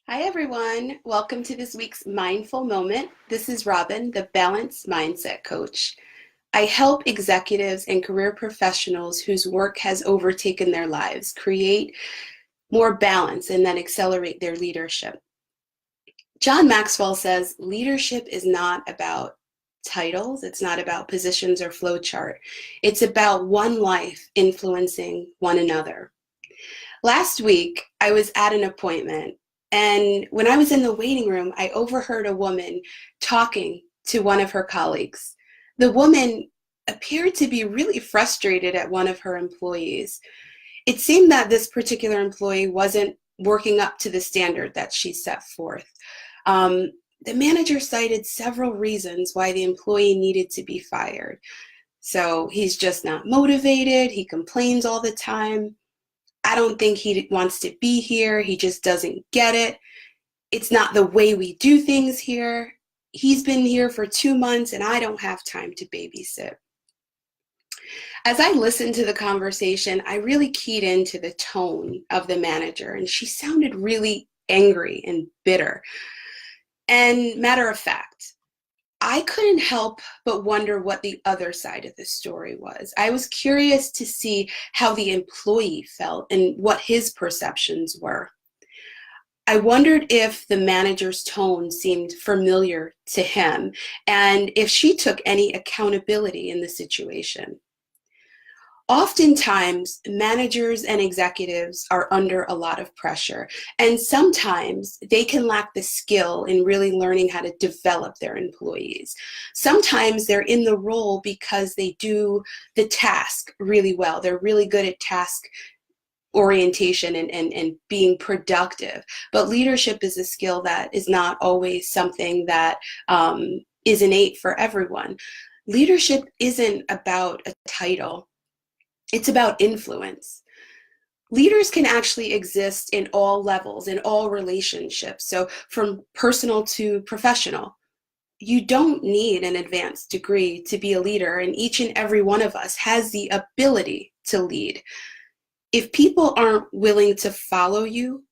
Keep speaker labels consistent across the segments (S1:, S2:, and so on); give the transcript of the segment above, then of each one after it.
S1: Hi, everyone. Welcome to this week's Mindful Moment. This is Robin, the Balanced Mindset Coach. I help executives and career professionals whose work has overtaken their lives create more balance and then accelerate their leadership. John Maxwell says leadership is not about titles, it's not about positions or flowchart. It's about one life influencing one another. Last week, I was at an appointment, and when I was in the waiting room, I overheard a woman talking to one of her colleagues. The woman appeared to be really frustrated at one of her employees. It seemed that this particular employee wasn't working up to the standard that she set forth. Um, the manager cited several reasons why the employee needed to be fired. So he's just not motivated, he complains all the time. I don't think he wants to be here. He just doesn't get it. It's not the way we do things here. He's been here for 2 months and I don't have time to babysit. As I listened to the conversation, I really keyed into the tone of the manager, and she sounded really angry and bitter. And matter of fact, I couldn't help but wonder what the other side of the story was. I was curious to see how the employee felt and what his perceptions were. I wondered if the manager's tone seemed familiar to him and if she took any accountability in the situation. Oftentimes, managers and executives are under a lot of pressure, and sometimes they can lack the skill in really learning how to develop their employees. Sometimes they're in the role because they do the task really well. They're really good at task orientation and being productive. But leadership is a skill that is not always something that is innate for everyone. Leadership isn't about a title. It's about influence. Leaders can actually exist in all levels, in all relationships. So from personal to professional. You don't need an advanced degree to be a leader, and each and every one of us has the ability to lead. If people aren't willing to follow you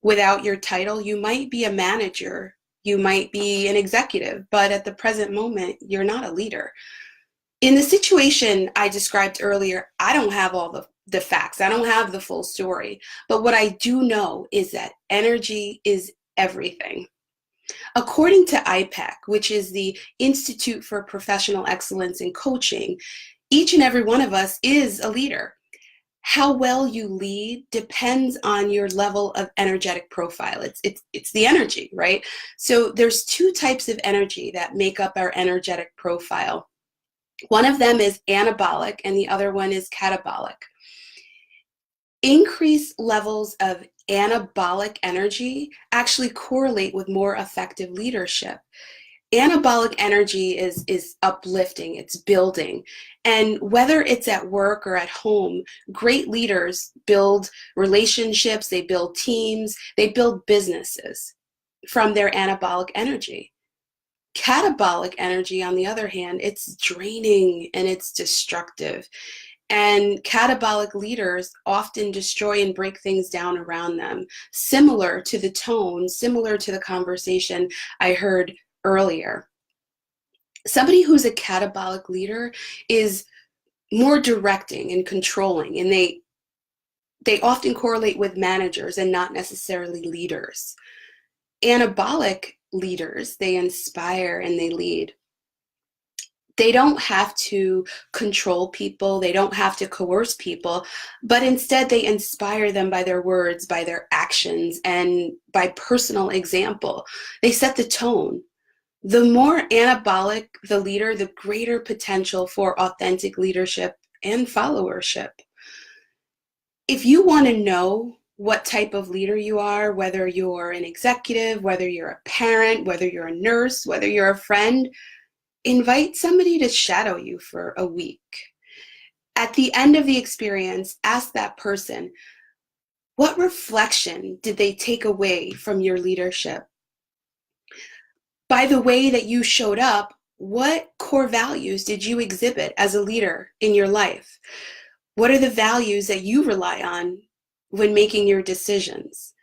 S1: without your title, you might be a manager, you might be an executive, but at the present moment, you're not a leader. In the situation I described earlier, I don't have all the facts. I don't have the full story. But what I do know is that energy is everything. According to IPEC, which is the Institute for Professional Excellence in Coaching, each and every one of us is a leader. How well you lead depends on your level of energetic profile. It's the energy, right? So there's two types of energy that make up our energetic profile. One of them is anabolic and the other one is catabolic. Increased levels of anabolic energy actually correlate with more effective leadership. Anabolic energy is uplifting, it's building. And whether it's at work or at home, great leaders build relationships, they build teams, they build businesses from their anabolic energy. Catabolic energy, on the other hand, it's draining and it's destructive. And catabolic leaders often destroy and break things down around them, similar to the tone, similar to the conversation I heard earlier. Somebody who's a catabolic leader is more directing and controlling, and they often correlate with managers and not necessarily leaders. Anabolic leaders, they inspire and they lead. They don't have to control people, they don't have to coerce people, but instead they inspire them by their words, by their actions, and by personal example. They set the tone. The more anabolic the leader, the greater potential for authentic leadership and followership. If you want to know what type of leader you are, whether you're an executive, whether you're a parent, whether you're a nurse, whether you're a friend, invite somebody to shadow you for a week. At the end of the experience, ask that person, what reflection did they take away from your leadership? By the way that you showed up, what core values did you exhibit as a leader in your life? What are the values that you rely on when making your decisions?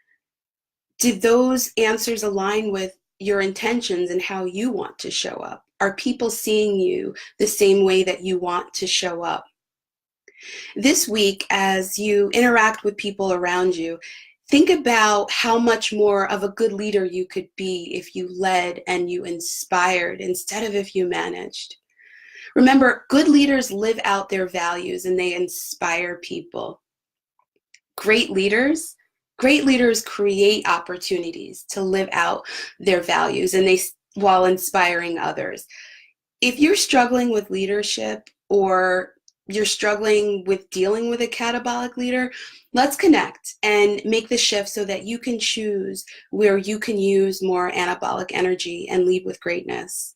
S1: Did those answers align with your intentions and how you want to show up? Are people seeing you the same way that you want to show up? This week, as you interact with people around you, think about how much more of a good leader you could be if you led and you inspired instead of if you managed. Remember, good leaders live out their values and they inspire people. Great leaders, great leaders create opportunities to live out their values and they while inspiring others. If you're struggling with leadership or you're struggling with dealing with a catabolic leader, let's connect and make the shift so that you can choose where you can use more anabolic energy and lead with greatness.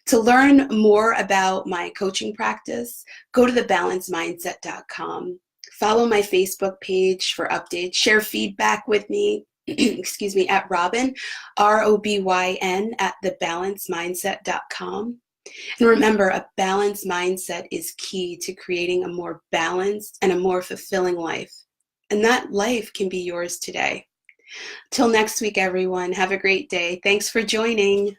S1: To learn more about my coaching practice, go to thebalancedmindset.com. Follow my Facebook page for updates. Share feedback with me, excuse me, at Robyn, ROBYN, at thebalancedmindset.com. And remember, a balanced mindset is key to creating a more balanced and a more fulfilling life. And that life can be yours today. Till next week, everyone. Have a great day. Thanks for joining.